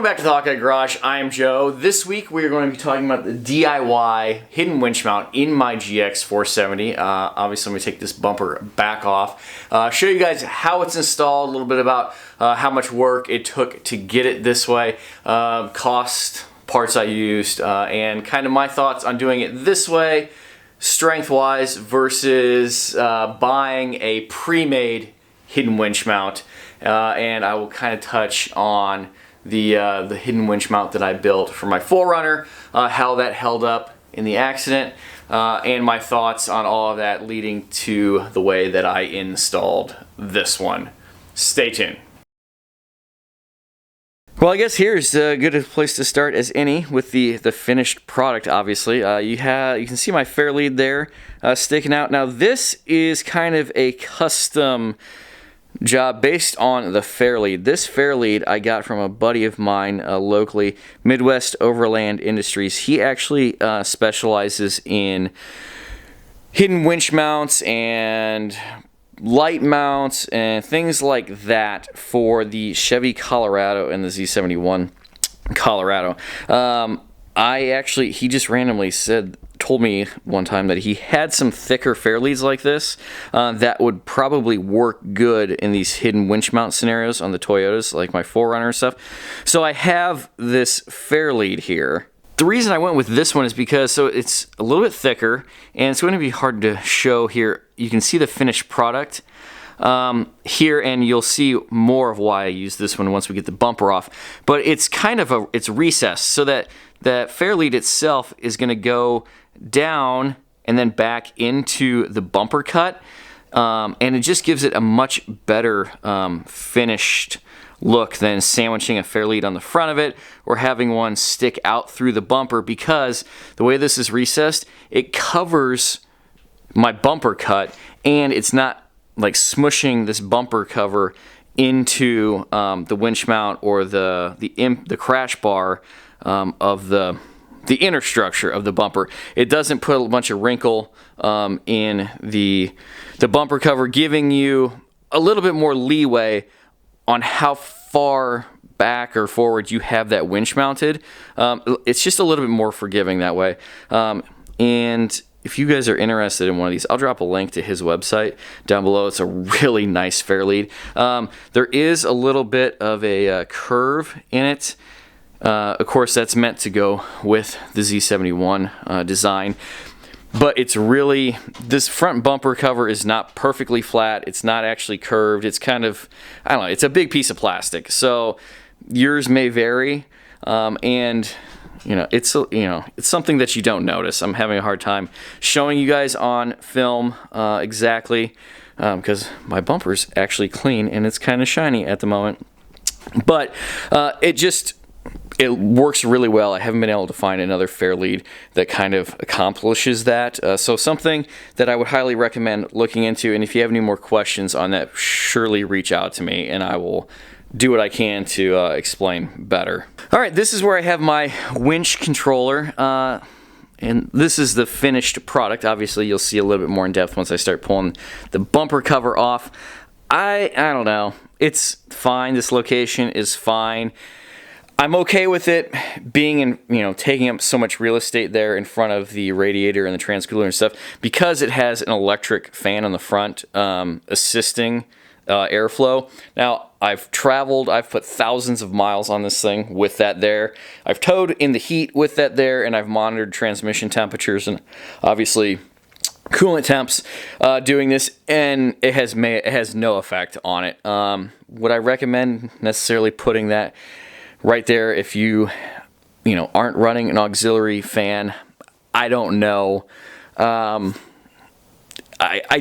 Welcome back to the Hawkeye Garage. I am Joe. This week we are going to be talking about the DIY hidden winch mount in my GX470. Obviously I'm going to take this bumper back off, show you guys how it's installed, a little bit about how much work it took to get it this way, cost, parts I used, and kind of my thoughts on doing it this way, strength-wise, versus buying a pre-made hidden winch mount. And I will kind of touch on the hidden winch mount that I built for my 4Runner, how that held up in the accident, and my thoughts on all of that leading to the way that I installed this one. Stay tuned. Well, I guess here's a good place to start as any with the finished product. Obviously, you can see my Fairlead there sticking out. Now this is kind of a custom job based on the Fairlead. This Fairlead I got from a buddy of mine locally, Midwest Overland Industries. He actually specializes in hidden winch mounts and light mounts and things like that for the Chevy Colorado and the Z71 Colorado. He just randomly told me one time that he had some thicker Fairleads like this that would probably work good in these hidden winch mount scenarios on the Toyotas, like my 4Runner and stuff. So I have this Fairlead here. The reason I went with this one is because it's a little bit thicker, and it's going to be hard to show here. You can see the finished product here, and you'll see more of why I use this one once we get the bumper off. But it's kind of it's recessed, so that the Fairlead itself is going to go down and then back into the bumper cut, and it just gives it a much better finished look than sandwiching a Fairlead on the front of it or having one stick out through the bumper, because the way this is recessed, it covers my bumper cut and it's not like smushing this bumper cover into the winch mount or the crash bar of the inner structure of the bumper. It doesn't put a bunch of wrinkle in the bumper cover, giving you a little bit more leeway on how far back or forward you have that winch mounted. It's just a little bit more forgiving that way. And if you guys are interested in one of these, I'll drop a link to his website down below. It's a really nice Fairlead. There is a little bit of a curve in it. Of course, that's meant to go with the Z71 design. But it's really, this front bumper cover is not perfectly flat. It's not actually curved. It's kind of, I don't know, it's a big piece of plastic. So yours may vary, and it's something that you don't notice. I'm having a hard time showing you guys on film exactly, because my bumper's actually clean and it's kind of shiny at the moment. But it works really well. I haven't been able to find another Fairlead that kind of accomplishes that. So something that I would highly recommend looking into. And if you have any more questions on that, surely reach out to me and I will do what I can to explain better. All right, this is where I have my winch controller. And this is the finished product. Obviously, you'll see a little bit more in depth once I start pulling the bumper cover off. I don't know. It's fine. This location is fine. I'm okay with it being in, taking up so much real estate there in front of the radiator and the transcooler and stuff, because it has an electric fan on the front assisting airflow. Now, I've put thousands of miles on this thing with that there. I've towed in the heat with that there, and I've monitored transmission temperatures and obviously coolant temps doing this, and it has no effect on it. Would I recommend necessarily putting that right there if you aren't running an auxiliary fan? I don't know. I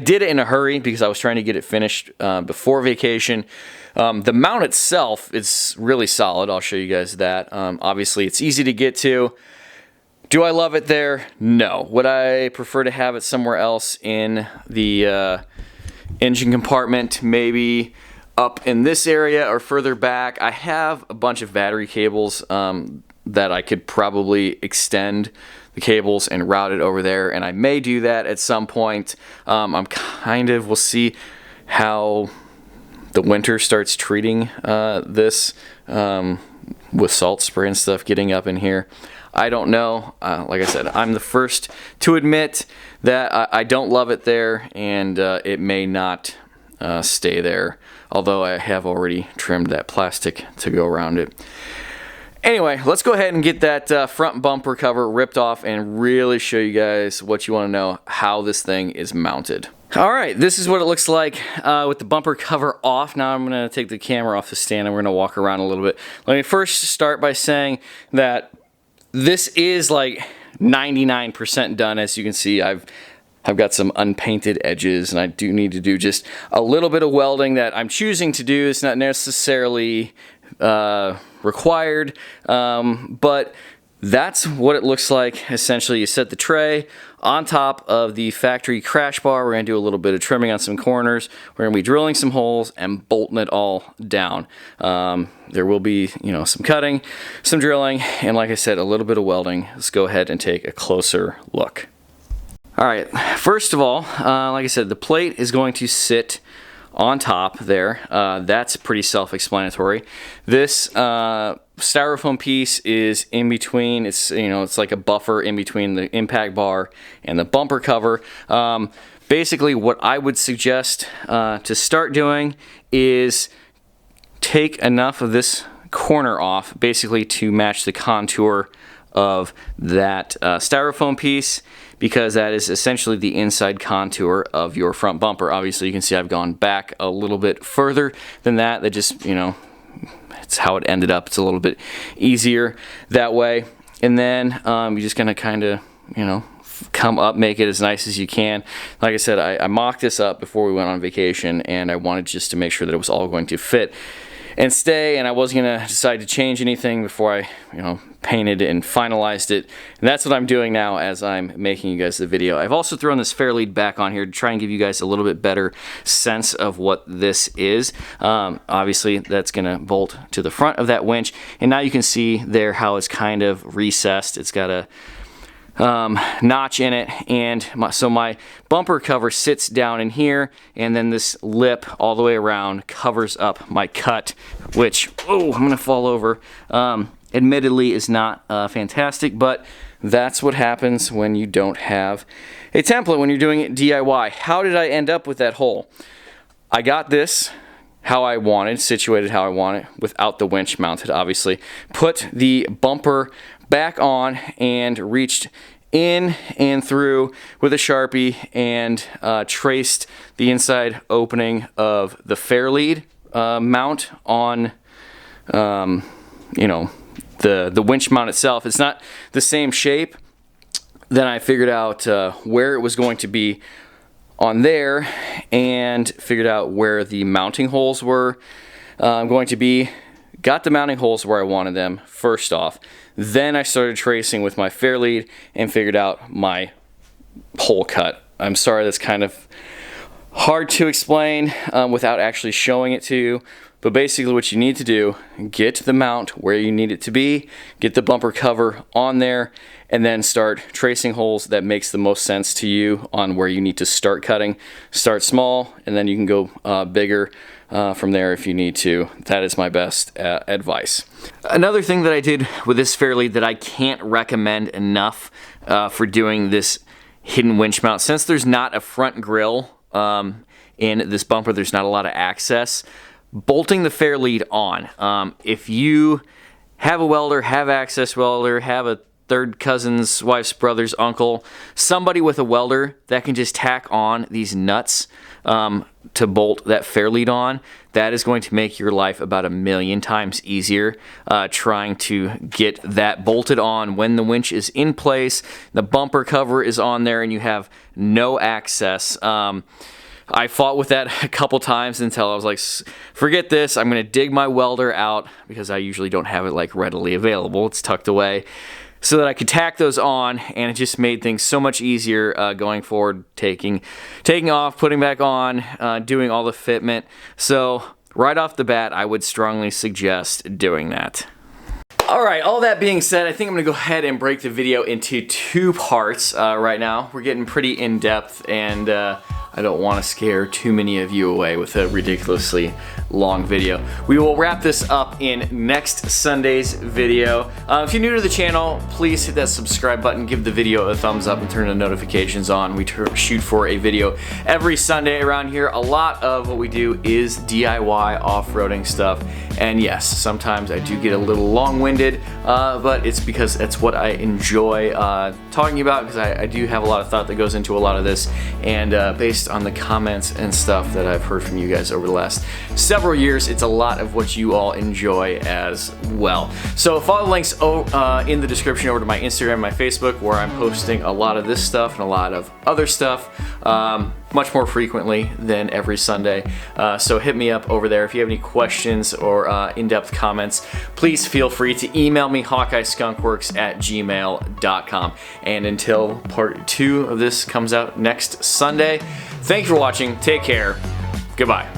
did it in a hurry because I was trying to get it finished before vacation. The mount itself is really solid. I'll show you guys that. Obviously, it's easy to get to. Do I love it there? No. Would I prefer to have it somewhere else in the engine compartment? Maybe up in this area or further back. I have a bunch of battery cables that I could probably extend the cables and route it over there, and I may do that at some point. We'll see how the winter starts treating this with salt spray and stuff getting up in here. I don't know. Like I said, I'm the first to admit that I don't love it there, and it may not stay there, although I have already trimmed that plastic to go around it. Anyway, let's go ahead and get that front bumper cover ripped off and really show you guys what you want to know, how this thing is mounted. Alright, this is what it looks like with the bumper cover off. Now I'm going to take the camera off the stand and we're going to walk around a little bit. Let me first start by saying that this is like 99% done. As you can see, I've got some unpainted edges, and I do need to do just a little bit of welding that I'm choosing to do. It's not necessarily required, but that's what it looks like. Essentially, you set the tray on top of the factory crash bar. We're going to do a little bit of trimming on some corners. We're going to be drilling some holes and bolting it all down. There will be, you know, some cutting, some drilling, and like I said, a little bit of welding. Let's go ahead and take a closer look. Alright, first of all, like I said, the plate is going to sit on top there. That's pretty self-explanatory. This styrofoam piece is in between. It's, you know, it's like a buffer in between the impact bar and the bumper cover. Basically, what I would suggest to start doing is take enough of this corner off, basically to match the contour of that styrofoam piece, because that is essentially the inside contour of your front bumper. Obviously, you can see I've gone back a little bit further than that. That just, you know, it's how it ended up. It's a little bit easier that way. And then you're just gonna kind of, you know, come up, make it as nice as you can. Like I said, I mocked this up before we went on vacation, and I wanted just to make sure that it was all going to fit and stay, and I wasn't gonna decide to change anything before I, you know, painted and finalized it. And that's what I'm doing now as I'm making you guys the video. I've also thrown this Fairlead back on here to try and give you guys a little bit better sense of what this is. Obviously, that's gonna bolt to the front of that winch, and now you can see there how it's kind of recessed. It's got a notch in it, and so my bumper cover sits down in here, and then this lip all the way around covers up my cut, which, oh, I'm gonna fall over. Admittedly is not fantastic, but that's what happens when you don't have a template, when you're doing it DIY. How did I end up with that hole? I got this how I wanted, situated how I wanted, without the winch mounted, obviously. Put the bumper back on and reached in and through with a Sharpie and traced the inside opening of the Fairlead mount on, you know, the winch mount itself. It's not the same shape. Then I figured out where it was going to be on there, and figured out where the mounting holes were going to be. Got the mounting holes where I wanted them first off. Then I started tracing with my Fairlead and figured out my hole cut. I'm sorry, that's kind of hard to explain without actually showing it to you. But basically what you need to do, get the mount where you need it to be, get the bumper cover on there, and then start tracing holes that makes the most sense to you on where you need to start cutting. Start small, and then you can go bigger from there if you need to. That is my best advice. Another thing that I did with this Fairlead that I can't recommend enough for doing this hidden winch mount, since there's not a front grill in this bumper, there's not a lot of access. Bolting the Fairlead on. If you have a welder, have access welder, have a third cousin's wife's brother's uncle, somebody with a welder that can just tack on these nuts to bolt that Fairlead on, that is going to make your life about 1,000,000 times easier trying to get that bolted on when the winch is in place, the bumper cover is on there, and you have no access. I fought with that a couple times until I was like, forget this, I'm gonna dig my welder out, because I usually don't have it like readily available, it's tucked away, so that I could tack those on, and it just made things so much easier going forward, taking off, putting back on, doing all the fitment. So right off the bat, I would strongly suggest doing that. Alright, all that being said, I think I'm going to go ahead and break the video into two parts right now. We're getting pretty in-depth, and I I don't want to scare too many of you away with a ridiculously long video. We will wrap this up in next Sunday's video. If you're new to the channel, please hit that subscribe button, give the video a thumbs up, and turn the notifications on. We shoot for a video every Sunday around here. A lot of what we do is DIY off-roading stuff, and yes, sometimes I do get a little long-winded, but it's because it's what I enjoy talking about, because I do have a lot of thought that goes into a lot of this, and based on the comments and stuff that I've heard from you guys over the last several years, it's a lot of what you all enjoy as well. So follow the links in the description over to my Instagram and my Facebook, where I'm posting a lot of this stuff and a lot of other stuff much more frequently than every Sunday. So hit me up over there. If you have any questions or in-depth comments, please feel free to email me, hawkeyeskunkworks@gmail.com. And until part 2 of this comes out next Sunday, thank you for watching. Take care. Goodbye.